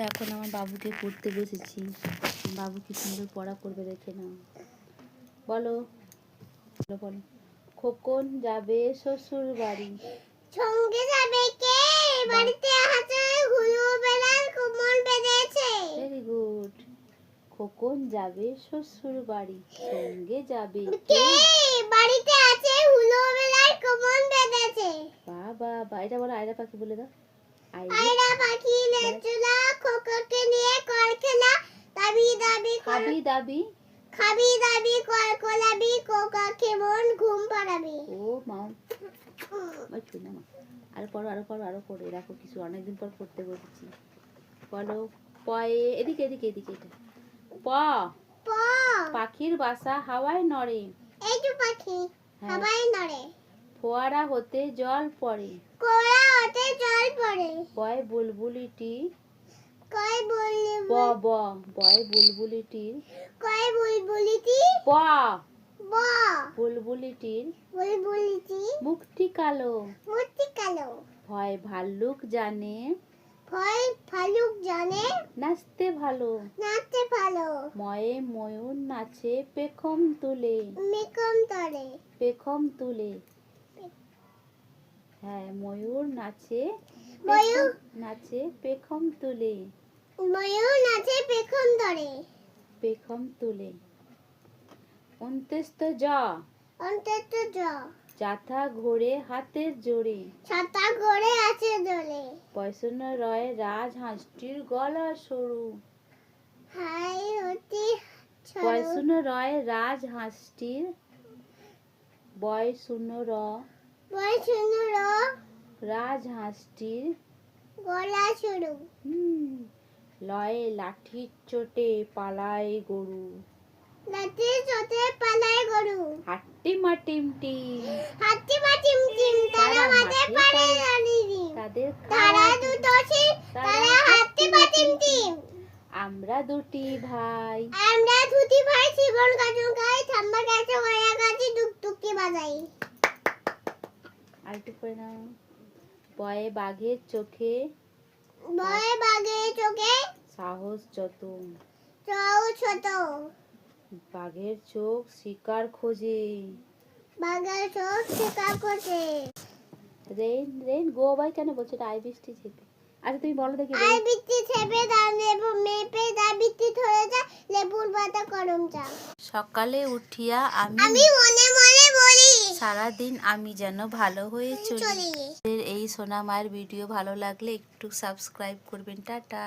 এখন আমার বাবুকে পড়তে বসেছি। বাবু কি সুন্দর পড়া করবে দেখে নাও। বলো বলো বলো। খোকন যাবে শ্বশুর বাড়ি। সঙ্গে যাবে কে? বাড়িতে আছে হুলু বেলার কোমর বেঁধেছে। Very good. খোকন যাবে শ্বশুর বাড়ি, সঙ্গে যাবে কে? বাড়িতে আছে হুলু বেলার কোমর বেঁধেছে। বাবা বা, এটা বলো আয়রা পাখি বলে দাও। আয়রা পাখি লেচুলা খোকনকে নিয়ে কর খেলা দাবি দাবি খাবি দাবি খাবি দাবি কর কোলাবি কোকাকে মন ঘুম পাড়াবি। ও মা না মা। আরো পড়ো আরো পড়ো আরো পড়ো। দেখো কিছু অনেকদিন পর পড়তে বসেছি। বলো পয়ে এদিকে এদিকে এদিকে এটা প প পাখির বাসা হাওয়ায় নড়ে। এই যে পাখি হাওয়ায় নড়ে। ফোয়ারা হতে জল পড়ে। কোরা হতে জল পড়ে। বয় বুলবুলিটি কয় ব বুলবুলি ব বয় বুলবুলিটির কয় বুলবুলিটি ব ব বুলবুলিটির বুলবুলিটি মুখটি কালো। মুক্তি কালো। ভয় ভাল্লুক জানে ভয় ভালুক জানে নাচতে ভালো। নাচতে ভালো। ময়ে ময়ূর নাচে পেখম তুলে। মেকম তরে পেখম তুলে। হ্যাঁ ময়ূর নাচে ময়ূর নাচে পেখম তুলে। ময়ূর নাচে পেখম ধরে। পেখম তুলে। অন্ত্যেস্ত জ অন্তত জ যাথা ঘোরে হাতের জোরে। ছাতা করে আছে দোলে। পয়সন রয় রাজ হাঁসটির গলা সরু। হাই হতি পয়সন রয় রাজ হাঁসটির বয় শূন্য র বয় শুনু র রাজ হাঁসটির গলা শুরু। লয়ে লাঠির চোটে পালায় গরু। লাঠি চোটে পালায় গরু। হাট্টি মাটিম টিম হাতি মাটিম টিম তারা মাঠে পারে রানীরি। তাদের তারা দুটো ছিল তারা হাতি মাটিম টিম। আমরা দুটি ভাই আমরা দুটি ভাই জীবন গাজন গাই ঠাম্মা গাছে ওয়া গাছে টুকটুকি বাজাই। আরেকটু করে নাও। বয়ে বাঘের চোখে বয় বাঘে চোখে সাহস যত। চৌ ছোট বাঘের চোখ শিকার খোঁজে। বাঘের চোখ শিকার করছে। রেন রেন গো বাই কেন বলছো? এটা আই বৃষ্টি ছেপে। আচ্ছা তুমি বলো দেখি। আই বিত্তি ছেপে দাও লেবু মেপে দা বিত্তি ধরে যা লেবুর পাতা করম চা। সকালে উঠিয়া আমি মনে মনে বলি সারাদিন আমি যেন ভালো হয়ে চলি। চলি। এই সোনা মায়ের ভিডিও ভালো লাগলে একটু সাবস্ক্রাইব করবেন। টাটা।